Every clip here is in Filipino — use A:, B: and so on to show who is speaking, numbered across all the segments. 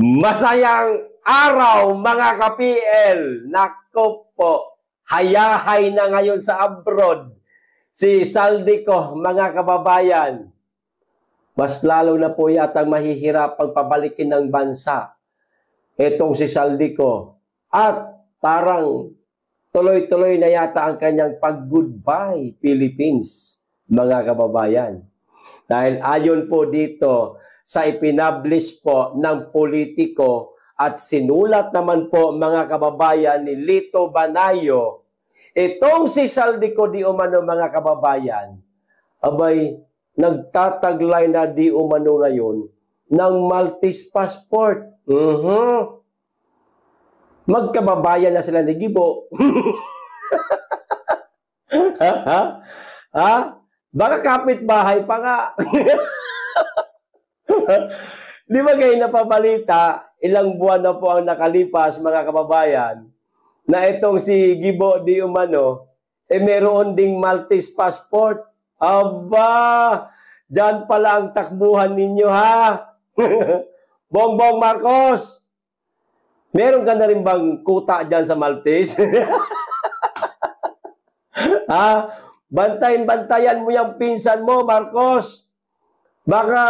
A: Masayang araw mga ka-PL. Nako po, hayahay na ngayon sa abroad si Saldico mga kababayan. Mas lalo na po yatang mahihirapang pabalikin ng bansa itong si Saldico. At parang tuloy-tuloy na yata ang kanyang pag-goodbye Philippines mga kababayan. Dahil ayon po dito sa ipinablish po ng politiko at sinulat naman po mga kababayan ni Lito Banayo, itong si Saldico di umano mga kababayan, abay nagtataglay na di umano ngayon ng Maltese passport. Magkababayan na sila ni Gibo. Ha? Baka kapitbahay pa nga. Di ba kayo napabalita, ilang buwan na po ang nakalipas mga kababayan, na itong si Gibo di umano, meron ding Maltese passport. Aba, dyan pala ang takbuhan ninyo ha. Bongbong Marcos, meron ka na rin bang kuta dyan sa Maltese? Ha? Bantayan mo yung pinsan mo, Marcos. Baka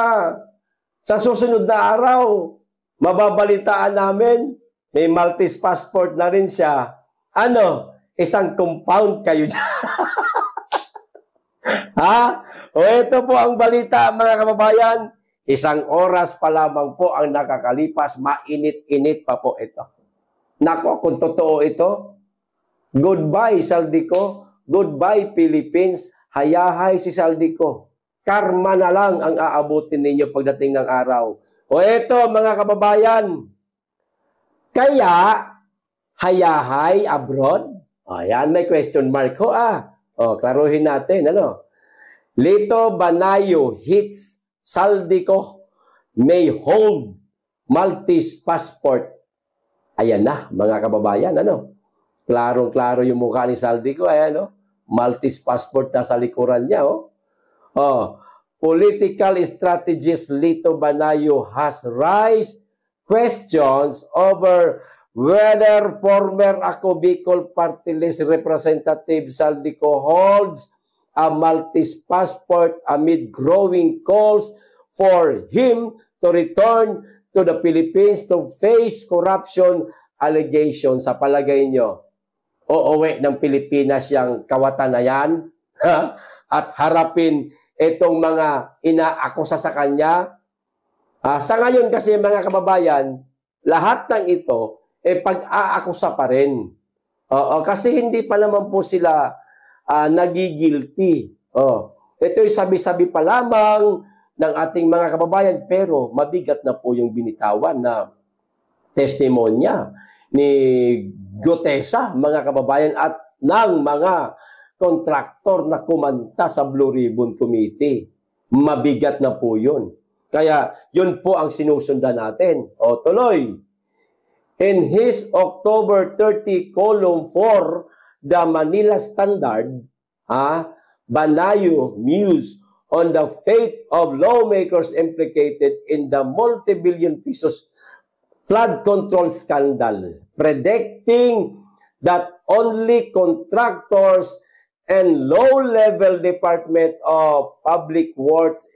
A: sa susunod na araw, mababalitaan namin, may Maltese passport na rin siya. Ano? Isang compound kayo dyan. Ha? O ito po ang balita mga kababayan. Isang oras pa lamang po ang nakakalipas. Mainit-init pa po ito. Nako, kung totoo ito, goodbye Saldico, goodbye Philippines, hayahay si Saldico. Karma na lang ang aabutin ninyo pagdating ng araw. O ito mga kababayan, kaya hayahay abroad? Ayan, may question mark ko klaruhin natin, ano? Lito Banayo hits Saldico may hold Maltese passport. Ayan na, mga kababayan, ano? Klarong-klaro yung mukha ni Saldico, ayan, no? Maltese passport na sa likuran niya, political strategist Lito Banayo has raised questions over whether former Ako Bicol Party List Representative Saldico holds a Maltese passport amid growing calls for him to return to the Philippines to face corruption allegations. Sa palagay nyo, uuwi ng Pilipinas yung kawatan na yan at harapin itong mga inaakusa sa kanya. Sa ngayon kasi mga kababayan, lahat ng ito pag-aakusa pa rin. Kasi hindi pa naman po sila nagigilty. Ito'y sabi-sabi pa lamang ng ating mga kababayan, pero mabigat na po yung binitawan na testimonya ni Gutesa, mga kababayan, at ng mga kontraktor na kumanta sa Blue Ribbon Committee. Mabigat na po yun. Kaya yun po ang sinusundan natin. Tuloy. In his October 30 column for the Manila Standard, Banayo mused on the fate of lawmakers implicated in the multi-billion pesos flood control scandal, predicting that only contractors and low-level Department of Public Works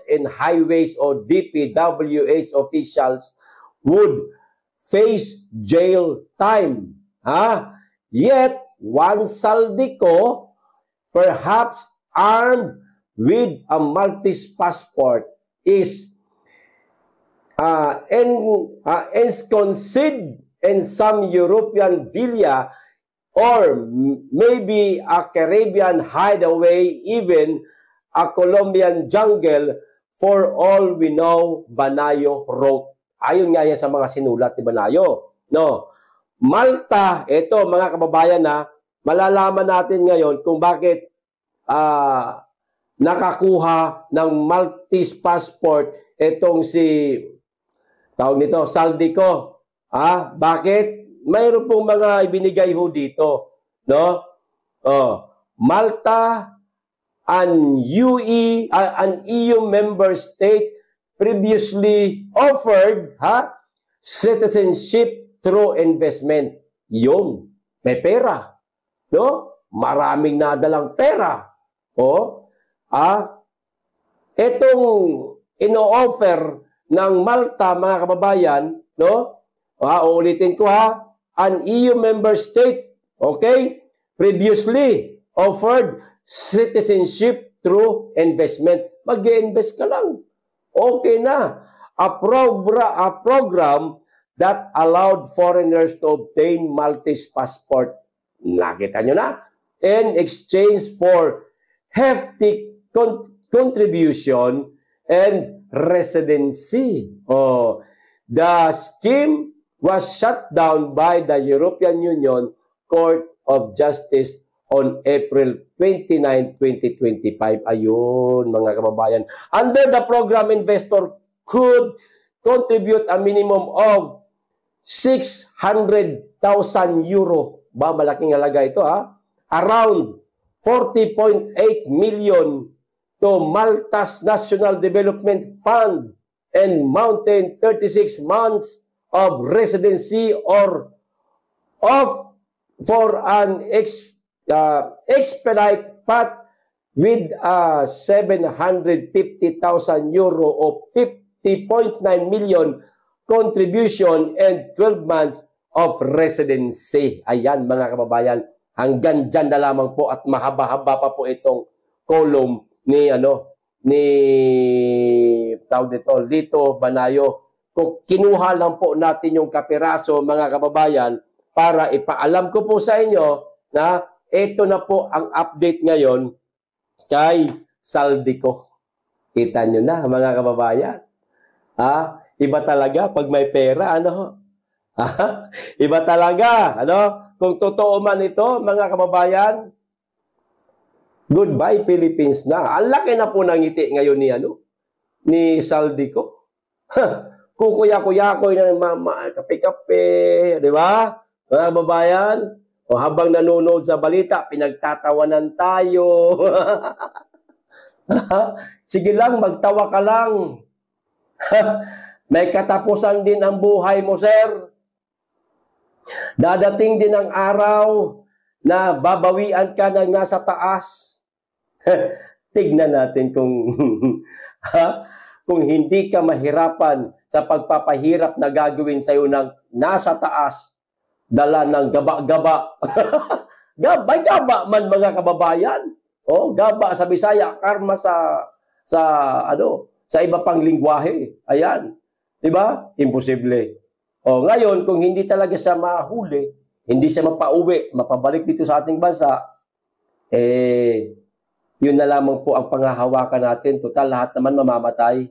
A: and Highways or DPWH officials would face jail time. Yet, one Saldico, perhaps armed with a Maltese passport, is ensconced in some European villa or maybe a Caribbean hideaway, even a Colombian jungle, for all we know, Banayo wrote. Ayon nga yan sa mga sinulat ni Banayo. No. Malta, ito mga kababayan malalaman natin ngayon kung bakit nakakuha ng Maltese passport itong si Saldico. Bakit? Mayroon pong mga ibinigay ho dito, no? Malta, an EU member state previously offered citizenship through investment. Yun, may pera. No? Maraming nadalang pera. O, itong ino-offer ng Malta, mga kababayan, no? Uulitin ko an EU member state, okay, previously offered citizenship through investment. Mag-i-invest ka lang. Okay na. A program that allowed foreigners to obtain Maltese passport. Nakita nyo na? In exchange for hefty contribution and residency. The scheme was shut down by the European Union Court of Justice on April 29, 2025. Ayun, mga kababayan. Under the program, investor could contribute a minimum of 600,000 euro. Ba, malaking halaga ito, around 40.8 million to Malta's National Development Fund and mountain 36 months of residency or for an expedite path with 750,000 euro o 50.9 million contribution and 12 months of residency. Ayan, mga kababayan, hanggang dyan na lamang po at mahaba-haba pa po itong column ni Lito Banayo. Kung kinuha lang po natin yung kapiraso, mga kababayan, para ipaalam ko po sa inyo na ito na po ang update ngayon kay Saldico. Kita nyo na, mga kababayan. Iba talaga pag may pera, ano? Iba talaga, ano? Kung totoo man ito, mga kababayan, goodbye Philippines na. Ang laki na po ng ngiti ngayon ni Saldico. Kukuya-kuya-kuy na kape-kape, di ba? Mga kababayan, o habang nanonood sa balita, pinagtatawanan tayo. Sige lang, magtawa ka lang. May katapusan din ang buhay mo, sir. Dadating din ang araw na babawian ka ng nasa taas. Tignan natin kung kung hindi ka mahirapan sa pagpapahirap na gagawin sa iyo ng nasa taas, dala ng gaba-gaba. Gaba man, mga kababayan. Gaba sa Bisaya, karma sa iba pang lingwahe. Ayan. 'Di ba? Imposible. Ngayon, kung hindi talaga siya mahuli, hindi siya mapauwi, mapabalik dito sa ating bansa, yun na lamang po ang panghahawakan natin. Total, lahat naman mamamatay.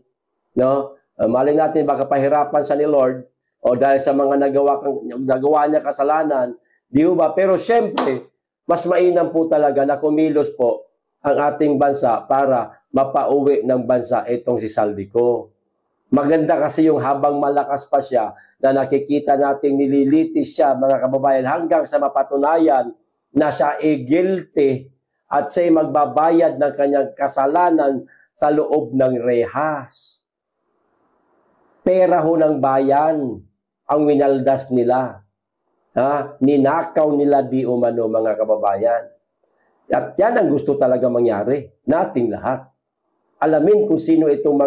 A: No? Malay natin, baka pahirapan siya ni Lord o dahil sa mga nagawa niya kasalanan. Di ba? Pero syempre, mas mainam po talaga na kumilos po ang ating bansa para mapauwi ng bansa itong si Saldico. Maganda kasi yung habang malakas pa siya na nakikita nating nililitis siya, mga kababayan, hanggang sa mapatunayan na siya guilty at siya'y magbabayad ng kanyang kasalanan sa loob ng rehas. Pera ho ng bayan ang winaldas nila. Ninakaw nila di umano, mga kababayan. At yan ang gusto talaga mangyari, nating lahat. Alamin kung sino itong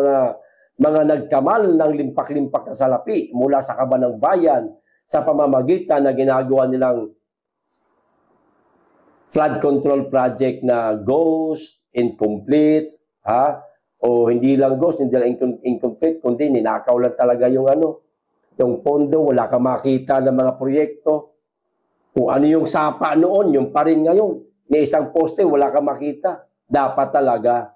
A: mga nagkamal ng limpak-limpak na salapi mula sa kaban ng bayan sa pamamagitan na ginagawa nilang flood control project na ghost, incomplete, o hindi lang ghost, hindi lang incomplete, kundi ninakaw lang talaga yung pondo, wala ka makita ng mga proyekto. Kung ano yung sapa noon, yung pa rin ngayon. May isang poste, wala ka makita. Dapat talaga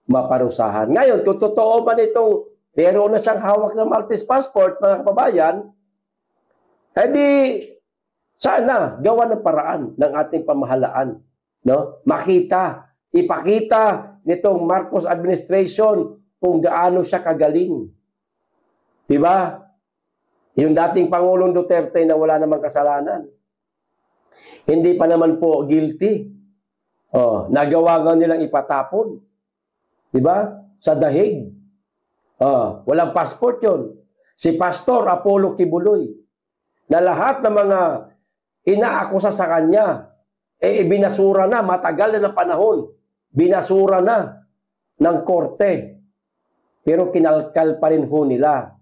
A: maparusahan. Ngayon, kung totoo man itong meron na siyang hawak ng Maltese passport, mga kababayan, sana gawa ng paraan ng ating pamahalaan. No? Ipakita nitong Marcos administration kung gaano siya kagaling. Diba? Yung dating Pangulong Duterte na wala namang kasalanan. Hindi pa naman po guilty. Nagawa nga nilang ipatapon. Diba? Sa dahig. Walang passport yun. si Pastor Apollo Kibuloy, na lahat ng mga inaakusa sa kanya, ibinasura na, matagal na panahon, binasura na ng korte. Pero kinalkal pa rin ho nila.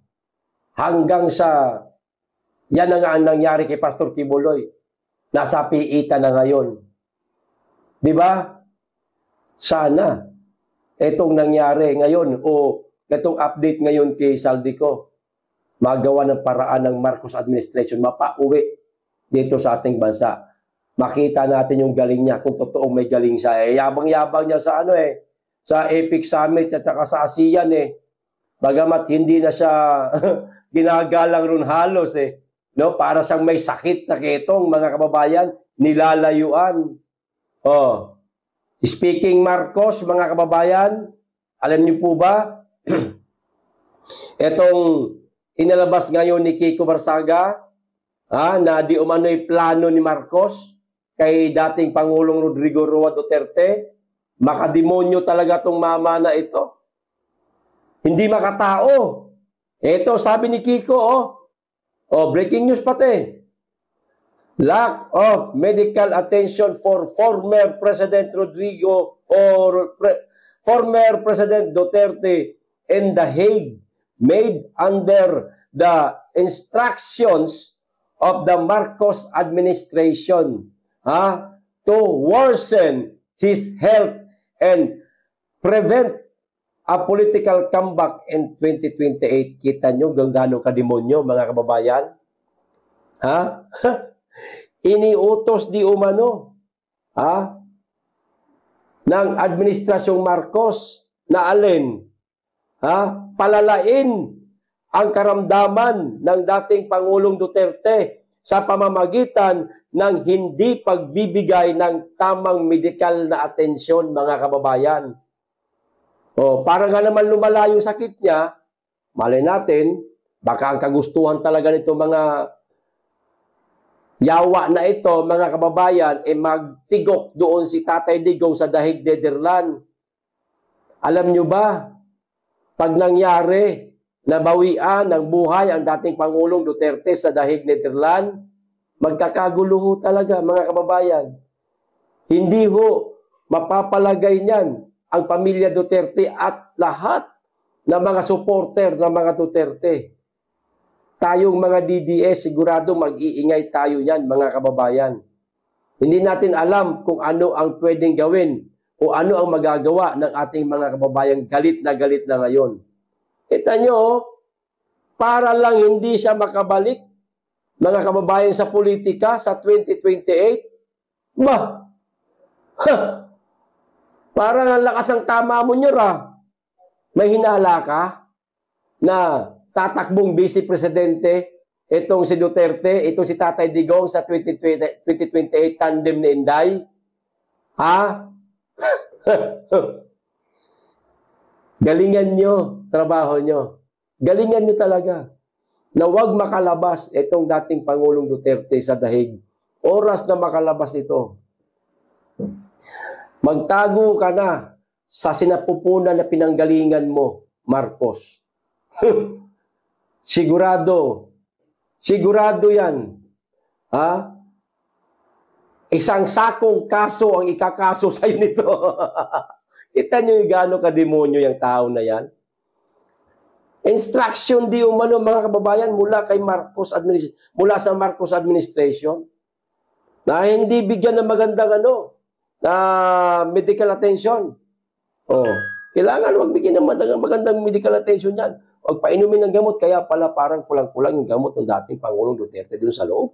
A: Hanggang sa, yan na nga ang nangyari kay Pastor Kibuloy. Nasa piitan na ngayon. Di ba? Sana, itong nangyari ngayon, o itong update ngayon kay Saldico, magawa ng paraan ng Marcos administration, mapauwi dito sa ating bansa. Makita natin yung galing niya, kung totoong may galing siya. Yabang-yabang niya sa sa Epic Summit at saka sa ASEAN Bagamat hindi na siya ginagalang ron halos no? Para siyang may sakit na ketong, mga kababayan, nilalayuan. Speaking Marcos, mga kababayan, alam niyo po ba, itong inalabas ngayon ni Kiko Barsaga, na di umano'y plano ni Marcos kay dating Pangulong Rodrigo Roa Duterte, makademonyo talaga tong mama na ito. Hindi makatao. Ito, sabi ni Kiko, breaking news pati. Lack of medical attention for former President Rodrigo or former President Duterte in The Hague made under the instructions of the Marcos administration to worsen his health and prevent a political comeback in 2028. Kita nyo gano'ng kademonyo, mga kababayan? Iniutos di umano ng administrasyong Marcos na alin? Palalain ang karamdaman ng dating Pangulong Duterte sa pamamagitan ng hindi pagbibigay ng tamang medikal na atensyon, mga kababayan. Para nga naman lumala yung sakit niya, malay natin, baka ang kagustuhan talaga nito mga yawa na ito, mga kababayan, magtigok doon si Tatay Digong sa Dahig, Netherlands. Alam nyo ba, pag nangyari, nabawian ng buhay ang dating Pangulong Duterte sa Dahig, Netherlands, magkakagulo ho talaga, mga kababayan. Hindi ho mapapalagay niyan ang pamilya Duterte at lahat ng mga supporter ng mga Duterte. Tayong mga DDS, sigurado mag-iingay tayo yan, mga kababayan. Hindi natin alam kung ano ang pwedeng gawin o ano ang magagawa ng ating mga kababayan galit na ngayon. Kita nyo, para lang hindi siya makabalik, mga kababayan, sa politika sa 2028, parang ang lakas ng tama mo nyo, may hinala ka na tatakbong vice presidente, itong si Duterte, itong si Tatay Digong sa 2028 tandem ni Inday. Galingan nyo, trabaho nyo. Galingan nyo talaga na huwag makalabas itong dating Pangulong Duterte sa Dahig. Oras na makalabas ito. Magtago ka na sa sinapupunan na pinanggalingan mo, Marcos. Sigurado yan. Isang sakong kaso ang ikakaso sa'yo nito. Kita nyo yung gano'ng kademonyo yung tao na yan? Instruction di umano, mga kababayan, mula sa Marcos administration na hindi bigyan ng magandang na medical attention. Kailangan wag bigyan ng magandang medical attention yan. Huwag painumin ng gamot, kaya pala parang kulang-kulang yung gamot ng dating Pangulong Duterte dun sa loob.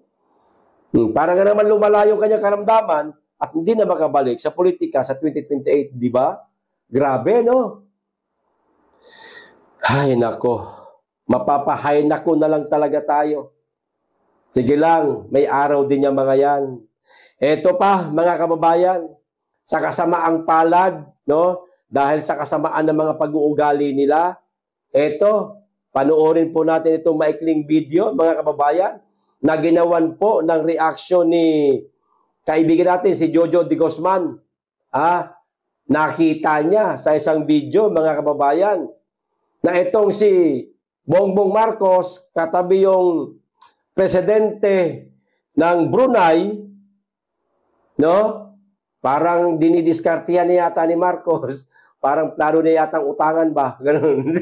A: Para nga naman lumala yung kanyang karamdaman at hindi na makabalik sa politika sa 2028, di ba? Grabe, no? Ay, nako. Mapapahay nako na lang talaga tayo. Sige lang, may araw din yung mga yan. Eto pa, mga kababayan, sa kasamaang palad, no? Dahil sa kasamaan ng mga pag-uugali nila, eto, panoorin po natin itong maikling video, mga kababayan, na ginawan po ng reaksyon ni kaibigan natin, si Jojo de Guzman. Nakita niya sa isang video, mga kababayan, na itong si Bongbong Marcos, katabi yung presidente ng Brunei, no? Parang dinidiskartiyan niya yata ni Marcos. Parang plano niya yatang utangan ba? Ganun.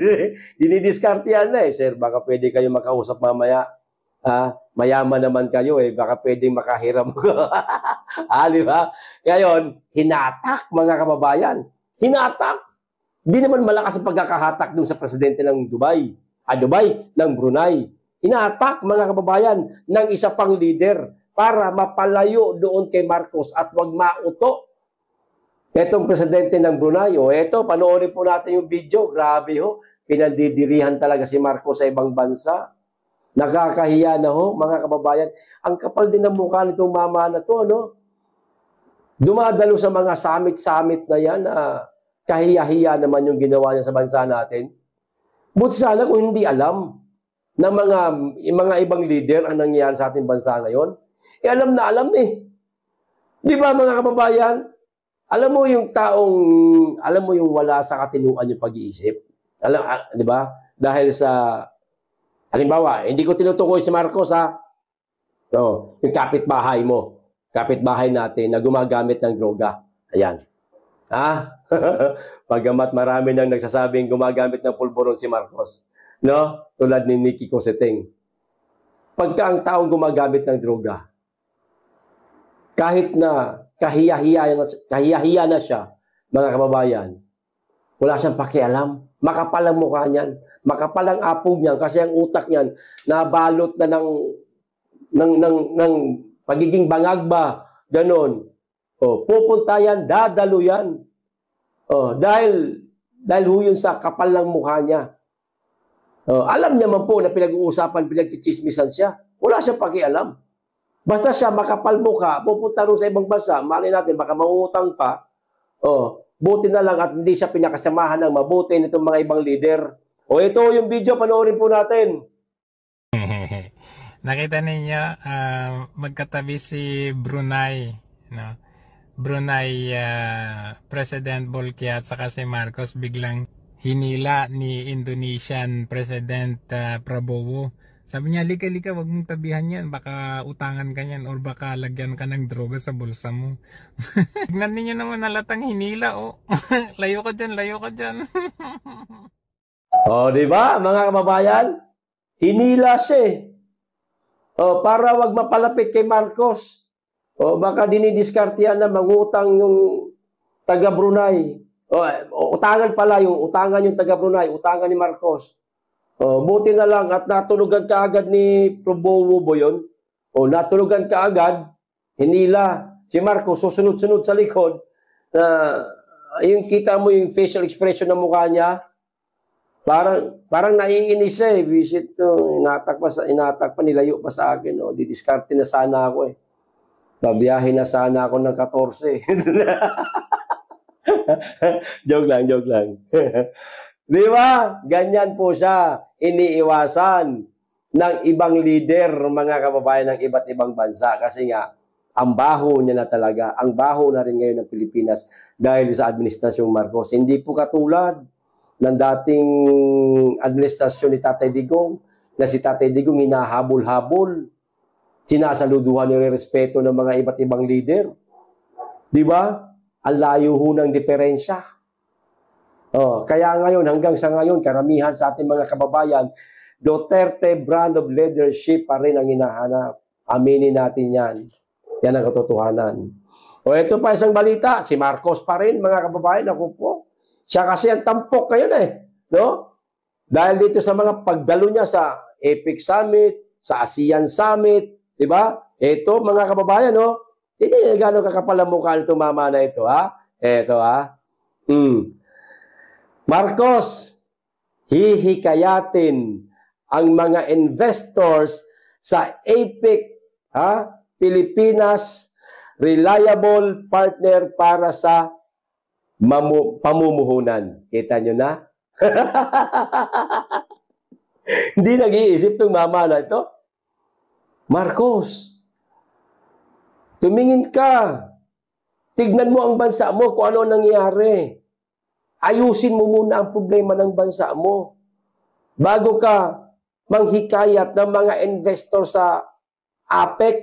A: Dinidiskartiyan na eh. Sir, baka pwede kayo makausap mamaya. Mayaman naman kayo eh. Baka pwedeng makahiram ko. Di ba? Ngayon, hinatak mga kababayan. Hinatak. Di naman malakas ang pagkakahatak dun sa presidente ng Dubai. Dubai, ng Brunei. Hinatak mga kababayan ng isa pang leader para mapalayo doon kay Marcos at wag mauto. Etong presidente ng Brunei, eto, panoorin po natin yung video. Grabe ho, pinandidirihan talaga si Marcos sa ibang bansa. Nakakahiya na ho, mga kababayan. Ang kapal din ng mukha nitong mama na to, no? Dumadalo sa mga summit-summit na yan, kahiya-hiya naman yung ginawa niya sa bansa natin. Buti sana kung hindi alam ng mga ibang leader ang nangyayari sa ating bansa ngayon. Alam na alam eh. Di ba mga kababayan? Alam mo yung alam mo yung wala sa katinuan yung pag-iisip. Di ba? Dahil sa, halimbawa, hindi ko tinutukoy si Marcos ha. So, yung kapitbahay mo, kapitbahay natin na gumagamit ng droga. Ayan. Pagamat marami nang nagsasabing gumagamit ng pulburon si Marcos. No? Tulad ni Nikki Cosseteng. Pagka ang taong gumagamit ng droga, kahit na kahiya-hiya na siya, mga kababayan, wala siyang pakialam. Makapal ang mukha niyan. Makapal ang apog niyan kasi ang utak niyan nabalot na ng pagiging bangag ba. Ganon. Pupunta yan, dadalo yan. Dahil ho yun sa kapal ng mukha niya. Alam niya man po na pinag-uusapan, pinagchichismisan siya. Wala siyang pakialam. Basta siya makapal mukha, pupunta rin sa ibang bansa, malay natin, baka mangungutang pa. Buti na lang at hindi siya pinakasamahan ng mabuti nitong mga ibang leader. Ito yung video, panoorin po natin.
B: Nakita ninyo, magkatabi si Brunei, no? Brunei President Bolkiah at saka si Marcos biglang hinila ni Indonesian President Prabowo. Sabi niya, lika-lika, wag mong tabihan yan. Baka utangan ka yan or baka lagyan ka ng droga sa bulsa mo. Tignan ninyo naman nalatang hinila, layo ka dyan, layo ka dyan.
A: Di ba, mga kababayan? Hinila siya. Para wag mapalapit kay Marcos. Baka dinidiskartiyan na mangutang yung taga Brunei. Utangan pala yung taga Brunei, utangan ni Marcos. Buti na lang at natulugan kaagad ni Prabowo ba yun? Natulugan kaagad, hinila. Si Marcos susunod-sunod sa likod. Yung kita mo yung facial expression ng mukha niya, parang naiinis siya eh. Visit to, inatak pa, nilayo pa sa akin. Didiskarte na sana ako eh. Babiyahe na sana ako ng 14. Joke lang. Di ba? Ganyan po siya. Iniiwasan ng ibang leader, mga kababayan ng iba't ibang bansa. Kasi nga, ang baho niya na talaga. Ang baho na rin ngayon ng Pilipinas dahil sa administrasyong Marcos. Hindi po katulad ng dating administrasyon ni Tatay Digong, na si Tatay Digong hinahabol-habol. Sinasaluduhan yung respeto ng mga iba't ibang leader. Di ba? Ang layo ho ng diferensya. Kaya ngayon, hanggang sa ngayon, karamihan sa ating mga kababayan, Duterte brand of leadership pa rin ang hinahanap. Aminin natin yan. Yan ang katotohanan. Ito pa isang balita, si Marcos pa rin, mga kababayan, ako po. Siya kasi ang tampok ngayon eh. No? Dahil dito sa mga pagdalo niya sa APEC Summit, sa ASEAN Summit, di ba? Ito, mga kababayan, hindi gano'ng kakapal ang mukha nito mama na ito, ha? Ito, ha? Marcos, hihikayatin ang mga investors sa APEC, Pilipinas reliable partner para sa pamumuhunan. Kita nyo na? Hindi nag-iisip itong mama na ito. Marcos, tumingin ka. Tignan mo ang bansa mo kung ano nangyayari. Ayusin mo muna ang problema ng bansa mo. bago ka manghikayat ng mga investor sa APEC.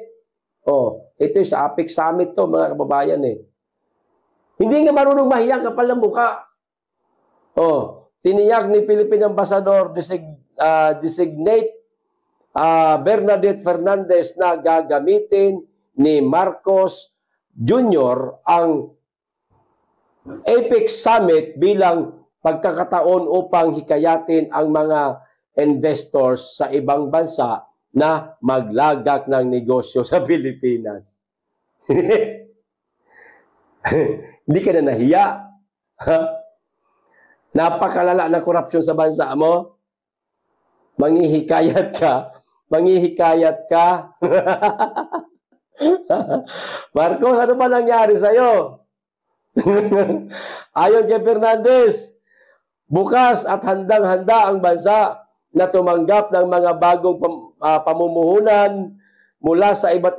A: Ito yung sa APEC Summit to, mga kababayan eh. Hindi nga marunong mahiyang kapal ng mukha. Tiniyak ni Philippine Ambassador designate Bernadette Fernandez na gagamitin ni Marcos Jr. ang APEC Summit bilang pagkakataon upang hikayatin ang mga investors sa ibang bansa na maglagak ng negosyo sa Pilipinas. Hindi ka na nahiya? Napakalala na korupsyon sa bansa mo? Manghihikayat ka? Manghihikayat ka? Marcos, ano ba nangyari sa'yo? Ayon kay Fernandez, bukas at handang-handa ang bansa na tumanggap ng mga bagong pamumuhunan mula sa iba't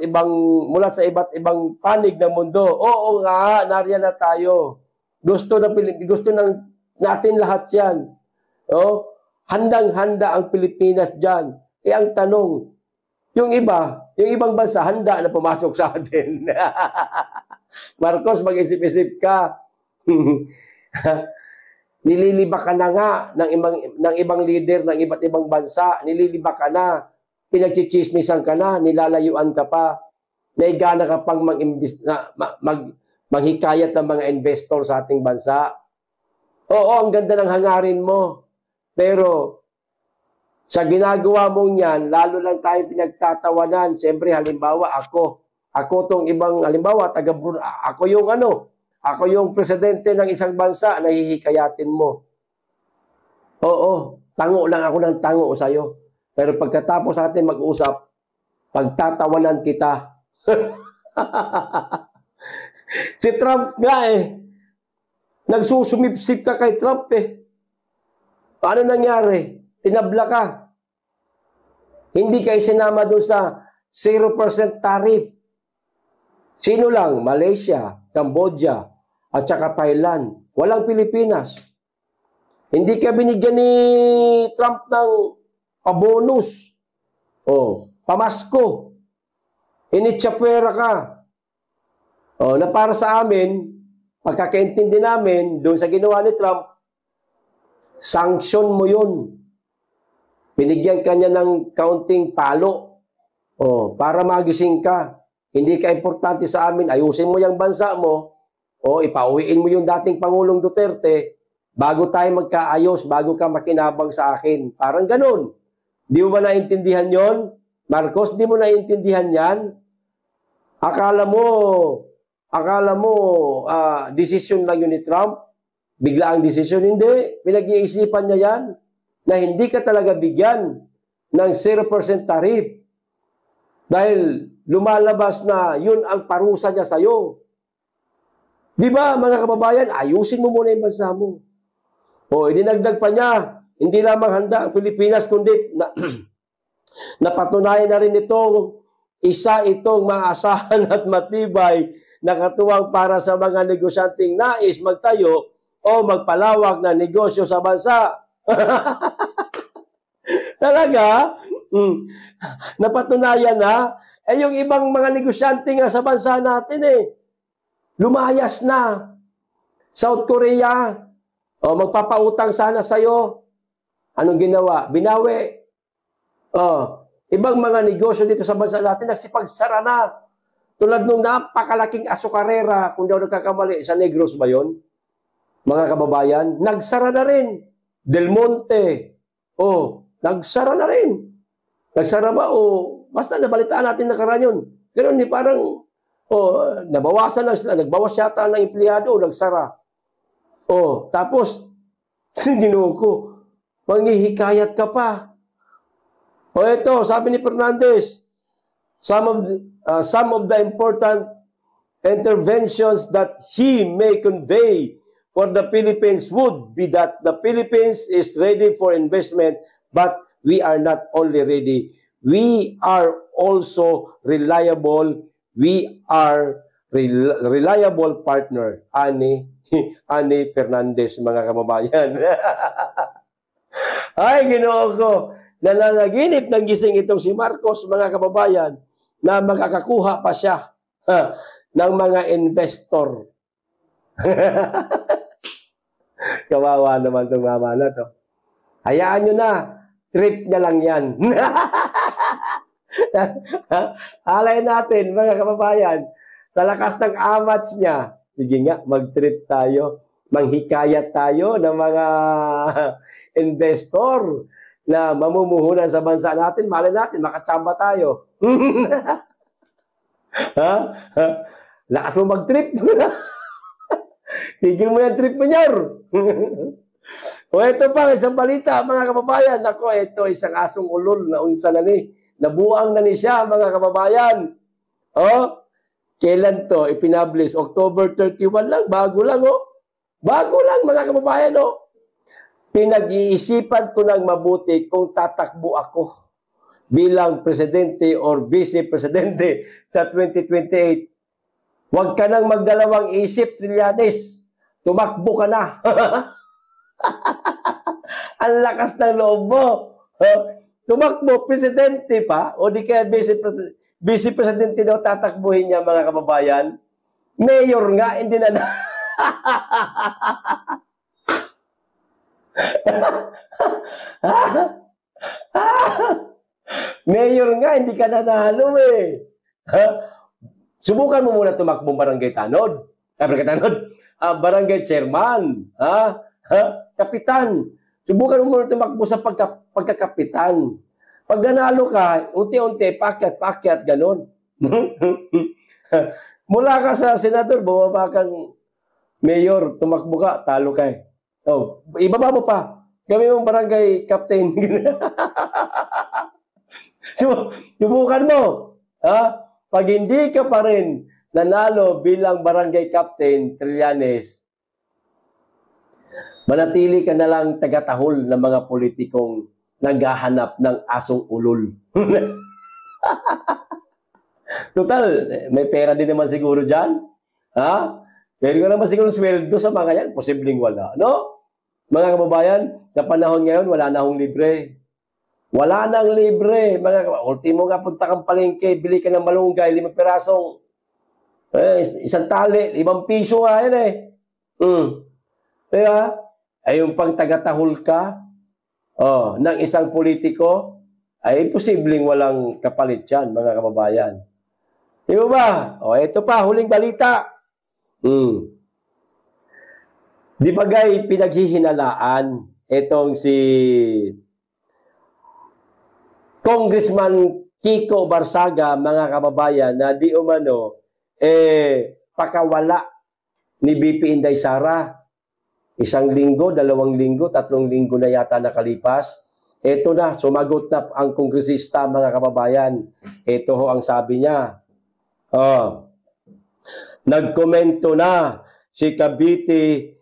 A: ibang panig ng mundo. Oo nga, nariyan na tayo. Gusto natin lahat 'yan. Handang-handa ang Pilipinas diyan. Ang tanong, yung ibang bansa handa na pumasok sa atin. Marcos, mag-isip-isip ka. Nililiba ka na nga ng ibang leader ng iba't ibang bansa. Nililiba ka na. Pinagchichismisan ka na. Nilalayuan ka pa. Naigana ka pang maghikayat ng mga investor sa ating bansa. Oo, ang ganda ng hangarin mo. Pero sa ginagawa mong yan, lalo lang tayo pinagtatawanan. Siyempre, halimbawa, ako tong ibang, halimbawa, ako yung presidente ng isang bansa, nahihikayatin mo. Oo, tango lang ako ng tango sa'yo. Pero pagkatapos natin mag-usap, pagtatawanan kita. Si Trump nga nagsusumipsip ka kay Trump Paano nangyari? Tinabla ka. Hindi ka isinama doon sa 0% tariff. Sino lang? Malaysia, Cambodia, at saka Thailand. Walang Pilipinas. Hindi ka binigyan ni Trump ng pabonus. Pamasko. Initsapwera ka. Na para sa amin, pagkakaintindi namin, doon sa ginawa ni Trump, sanction mo yun. Binigyan ka niya ng kaunting palo. Para magising ka. Hindi ka importante sa amin. Ayusin mo yung bansa mo. Ipauwiin mo yung dating Pangulong Duterte bago tayo magkaayos, bago ka makinabang sa akin. Parang ganun. Di mo ba naintindihan yon? Marcos, di mo naintindihan yan? Akala mo, desisyon lang yun ni Trump? Bigla ang desisyon? Hindi. Pinag-iisipan niya yan na hindi ka talaga bigyan ng 0% tariff. Dahil lumalabas na yun ang parusa niya sa'yo. Di ba, mga kababayan, ayusin mo muna yung bansa mo. Idinagdag pa niya, hindi lamang handa ang Pilipinas, kundi napatunayan na rin itong maasahan at matibay na katuwang para sa mga negosyanteng nais magtayo o magpalawak na negosyo sa bansa. Talaga? Napatunayan na. Yung ibang mga negosyante nga sa bansa natin lumayas na. South Korea, magpapautang sana sa'yo. Anong ginawa? Binawi. Ibang mga negosyo dito sa bansa natin, nagsipagsara na. Tulad nung napakalaking asukarera, kung daw nagkakamali, sa Negros ba yun? Mga kababayan, nagsara na rin. Del Monte, nagsara na rin. Nagsara ba? Basta nabalitaan natin nakaraan yun. Ganun, parang, nabawasan na sila. Nagbawas yata ng empleyado, nagsara. Tapos, Ginoo ko, manghihikayat ka pa. Ito, sabi ni Fernandez, some of the important interventions that he may convey for the Philippines would be that the Philippines is ready for investment, but we are not only ready, we are also reliable. We are reliable partner. Ani Fernandez, mga kababayan. Ay, Ginoo ko, nananaginip ng gising itong si Marcos, mga kababayan, na makakakuha pa siya ng mga investor. Kawawa naman itong mama na to. Hayaan nyo na, trip niya lang yan. Alay natin, mga kababayan, sa lakas ng amats niya, sige nga, mag-trip tayo, manghikayat tayo ng mga investor na mamumuhunan sa bansa natin, malay natin, makatsamba tayo. Ha? Lakas mo mag-trip. Tigil mo yung trip mo, Nyor. O ito pa, isang balita, mga kababayan. Ako, ito, isang asong ulol na unsa na ni. Nabuang na ni siya, mga kababayan. O, kailan to? Ipinablish. October 31 lang. Bago lang, o. Bago lang, mga kababayan, o. Pinag-iisipan ko ng mabuti kung tatakbo ako bilang presidente or vice-presidente sa 2028. Huwag ka nang magdalawang isip, Trillanes. Tumakbo ka na. Ang lakas ng loob mo. Tumakbo, presidente pa, o di kaya vice-presidente daw tatakbuhin niya, mga kababayan. Mayor nga, hindi na na. Mayor nga, hindi ka nanalo eh. Subukan mo muna tumakbong barangay tanod. Barangay chairman. Kapitan. Subukan mo muna tumakbo sa pagkakapitan. Pag nanalo ka, unti-unti, pakyat-pakyat, ganon. Mula ka sa senador, bumaba kang mayor, tumakbo ka, talo ka eh. Oh, ibaba mo pa. Kami mong barangay captain. Subukan mo. Pag hindi ka pa rin nanalo bilang barangay captain, Trillanes, manatili ka na lang tagatahol ng mga politikong naghahanap ng asong ulol. Total, may pera din naman siguro dyan. Pero ko naman siguro sweldo sa mga yan, posibleng wala. No? Mga kababayan, sa panahon ngayon, wala na akong libre. Wala nang libre. Ultimo nga, punta kang palengke, bili ka ng malunggay, 5 pirasong. Isang tali, 5 piso nga yan eh. Diba? Ay yung pang tagatahol ka ng isang politiko, ay posibleng walang kapalit yan, mga kababayan. Di ba? Ito pa, huling balita. Di bagay pinaghihinalaan itong si Congressman Kiko Barsaga, mga kababayan, na di umano pakawala ni BP Inday Sara. 1 linggo, 2 linggo, 3 linggo na yata nakalipas. Ito na, sumagot na ang kongresista, mga kababayan. Ito ho ang sabi niya. Nagkomento na si Cavite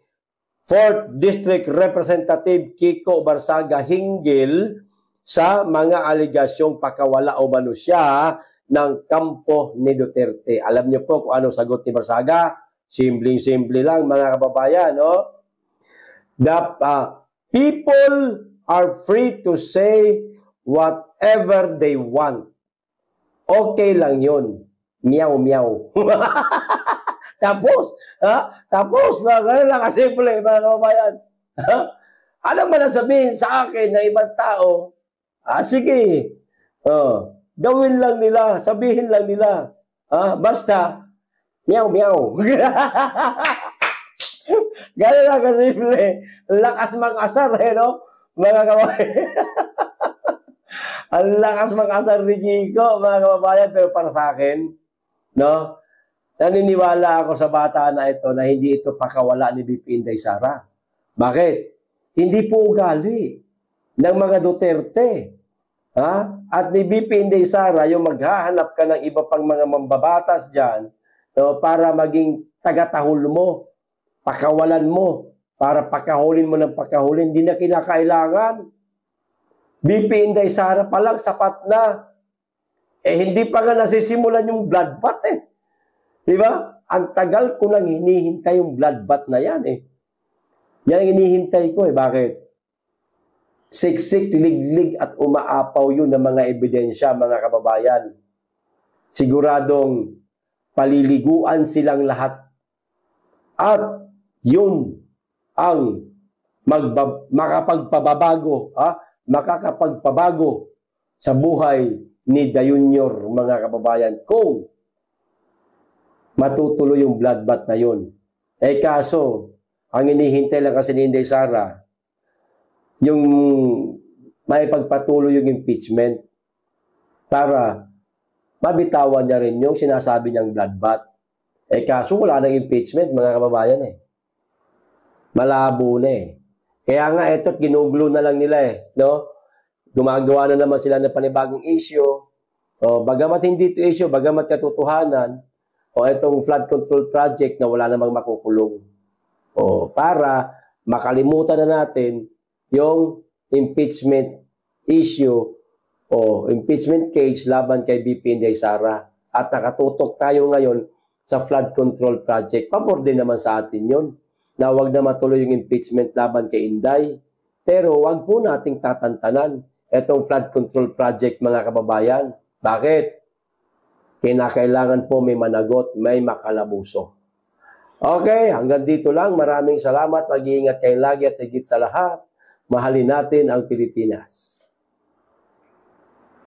A: 4th District Representative Kiko Barsaga hinggil sa mga aligasyong pakawala o mano siya ng kampo ni Duterte. Alam niyo po kung anong sagot ni Barsaga? Simpleng-simple lang, mga kababayan. People are free to say whatever they want. Okay lang yun. Meow-meow. Tapos, mga lang kasimple, mga kababayan. Ano man ang sabihin sa akin ng ibang tao, sige, gawin lang nila, sabihin lang nila. Basta, meow-meow. Gano'n lang kasimple. Lakas mag-asar, no? Mga kababayan. Ang lakas mag-asar ni Kiko, mga kababayan, pero para sa akin, no? Naniniwala ako sa bata na ito na hindi ito pakawala ni BP Inday Sara. Bakit? Hindi po ugali ng mga Duterte. At ni BP Inday Sara, yung maghahanap ka ng iba pang mga mambabatas dyan, no, para maging tagatahol mo, pakawalan mo, para pakahulin mo ng pakahulin, hindi na kinakailangan. BP Inday Sara pa lang, sapat na. Hindi pa nga nasisimulan yung bloodbath eh. Di ba? Ang tagal ko nang hinihintay yung bloodbath na yan eh. Yan ang hinihintay ko eh. Bakit? Siksik, liglig at umaapaw yun ng mga ebidensya, mga kababayan. Siguradong paliliguan silang lahat. At yun ang makakapagpabago sa buhay ni Da Junior, mga kababayan, kung matutuloy yung bloodbath na yun. Kaso, ang inihintay lang kasi ni Inday Sara, yung may pagpatuloy yung impeachment para mabitawan niya rin yung sinasabi niyang bloodbath. Kaso wala nang impeachment, mga kababayan Malabo na Kaya nga, eto't ginugulo na lang nila no? Gumagawa na naman sila ng panibagong issue. Bagamat hindi ito issue, bagamat katotohanan, itong flood control project na wala namang makukulong. Para makalimutan na natin yung impeachment issue o impeachment case laban kay BP Inday Sara. At nakatutok tayo ngayon sa flood control project. Pabor din naman sa atin yun na huwag na matuloy yung impeachment laban kay Inday. Pero huwag po nating tatantanan itong flood control project, mga kababayan. Bakit? Kinakailangan po may managot, may makalabuso. Okay, hanggang dito lang. Maraming salamat. Mag-iingat kayo lagi at higit sa lahat, mahalin natin ang Pilipinas.